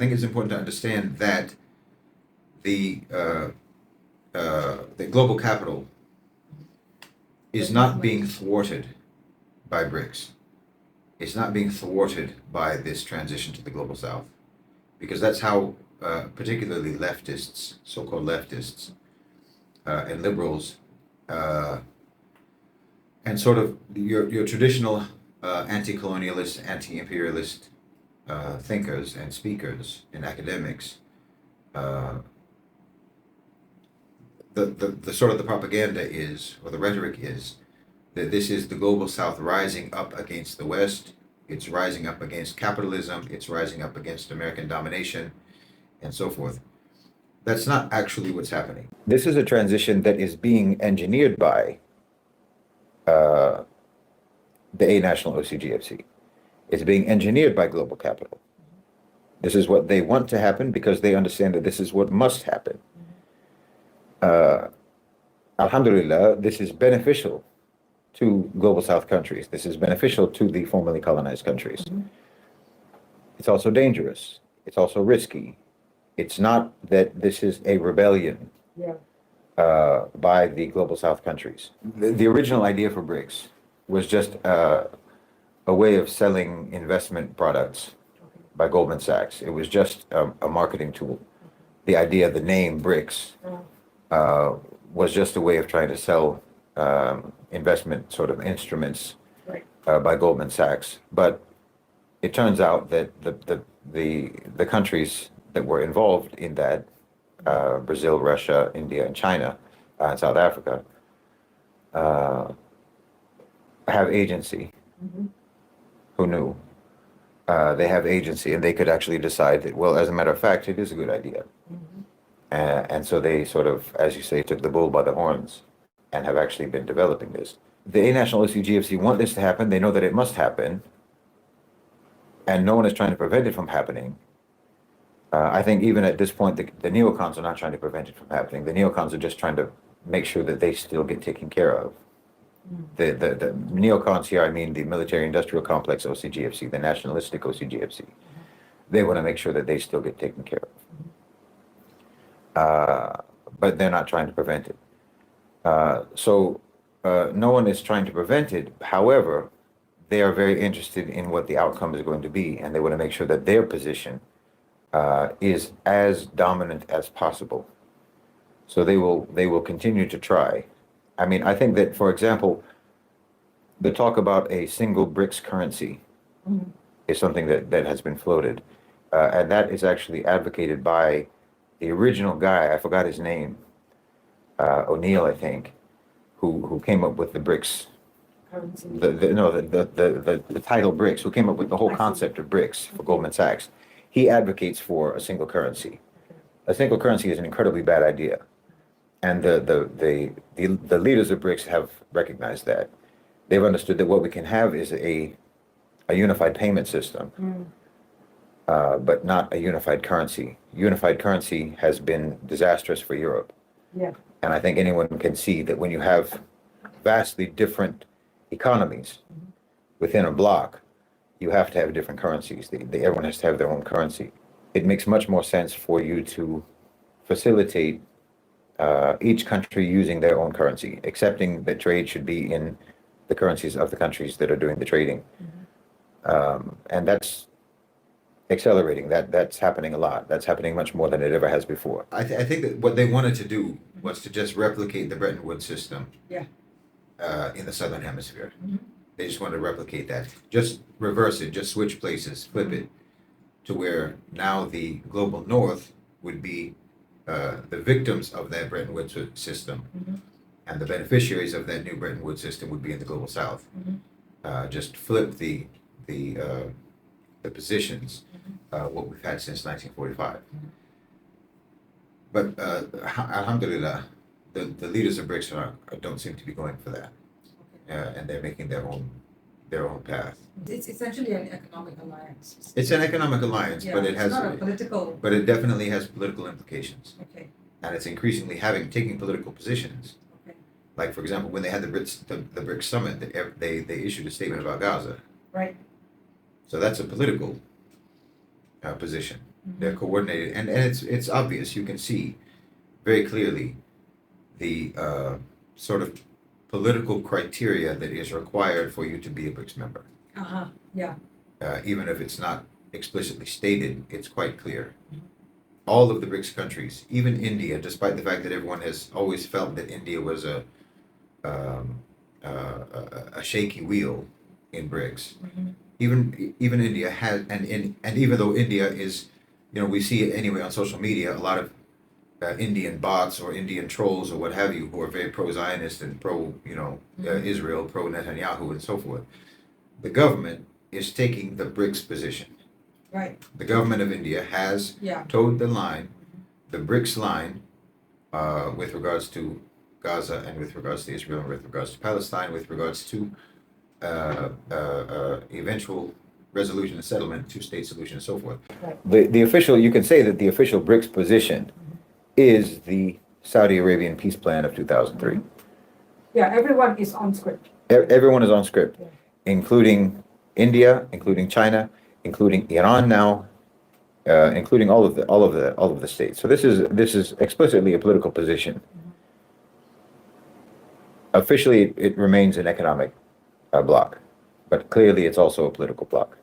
think it's important to understand that the global capital is not being thwarted by BRICS. It's not being thwarted by this transition to the global south, because that's how particularly leftists, so-called leftists, and liberals, and sort of your traditional anti-colonialist, anti-imperialist thinkers and speakers and academics, the sort of the propaganda is, or the rhetoric is, that this is the global south rising up against the West. It's rising up against capitalism. It's rising up against American domination, and so forth. That's not actually what's happening. This is a transition that is being engineered by the A National OCGFC. It's being engineered by global capital. This is what they want to happen because they understand that this is what must happen. Alhamdulillah, this is beneficial to global south countries. This is beneficial to the formerly colonized countries. It's also dangerous. It's also risky. It's not that this is a rebellion by the global south countries. The original idea for BRICS was just a way of selling investment products by Goldman Sachs. It was just a marketing tool. The idea, the name BRICS, was just a way of trying to sell investment sort of instruments by Goldman Sachs. But it turns out that the countries that were involved in that, Brazil, Russia, India, and China, and South Africa, have agency. Who knew? They have agency, and they could actually decide that, well, as a matter of fact, it is a good idea. And so they sort of, as you say, took the bull by the horns and have actually been developing this. The A National OCGFC want this to happen. They know that it must happen, and no one is trying to prevent it from happening. I think even at this point, the neocons are not trying to prevent it from happening. The neocons are just trying to make sure that they still get taken care of. The neocons here, I mean the military-industrial complex OCGFC, the nationalistic OCGFC. They want to make sure that they still get taken care of. But they're not trying to prevent it. So no one is trying to prevent it. However, they are very interested in what the outcome is going to be, and they want to make sure that their position is as dominant as possible. So they will continue to try. I mean, I think that, for example, the talk about a single BRICS currency is something that has been floated, and that is actually advocated by the original guy. I forgot his name, O'Neill, I think, who came up with the BRICS. The title BRICS, who came up with the whole concept of BRICS for Goldman Sachs. He advocates for a single currency. A single currency is an incredibly bad idea, and the leaders of BRICS have recognized that. They've understood that what we can have is a unified payment system, but not a unified currency. Unified currency has been disastrous for Europe. And I think anyone can see that when you have vastly different economies within a bloc, you have to have different currencies. Everyone has to have their own currency. It makes much more sense for you to facilitate each country using their own currency, accepting that trade should be in the currencies of the countries that are doing the trading. And that's accelerating. That's happening a lot. That's happening much more than it ever has before. I think that what they wanted to do was to just replicate the Bretton Woods system in the Southern Hemisphere. They just wanted to replicate that. Just reverse it, just switch places, flip it to where now the global North would be the victims of that Bretton Woods system, and the beneficiaries of that new Bretton Woods system would be in the global South. Just flip the positions, what we've had since 1945. But alhamdulillah, the leaders of BRICS don't seem to be going for that, and they're making their own path. It's essentially an economic alliance. It's an economic alliance, but it has, not a political. but it definitely has political implications, Okay. and it's increasingly taking political positions. Okay. Like, for example, when they had the BRICS summit, they issued a statement about Gaza. Right. So that's a political position. They're coordinated, and it's obvious. You can see very clearly the sort of political criteria that is required for you to be a BRICS member. Uh-huh, yeah. Even if it's not explicitly stated, it's quite clear. All of the BRICS countries, even India, despite the fact that everyone has always felt that India was um, a shaky wheel in BRICS, even India has, and even though India is, we see it anyway on social media, a lot of Indian bots or Indian trolls or what have you who are very pro-Zionist and pro, Israel, pro Netanyahu, and so forth. The government is taking the BRICS position. Right, The government of India has yeah, towed the line, the BRICS line, with regards to Gaza and with regards to Israel and with regards to Palestine, with regards to eventual resolution and settlement, two-state solution, and so forth. right. The official, you can say that the official BRICS position is the Saudi Arabian peace plan of 2003. Yeah, everyone is on script. Everyone is on script, Yeah. including India, including China, including Iran now, including all of the states. So this is explicitly a political position. Officially, it remains an economic bloc, but clearly it's also a political bloc.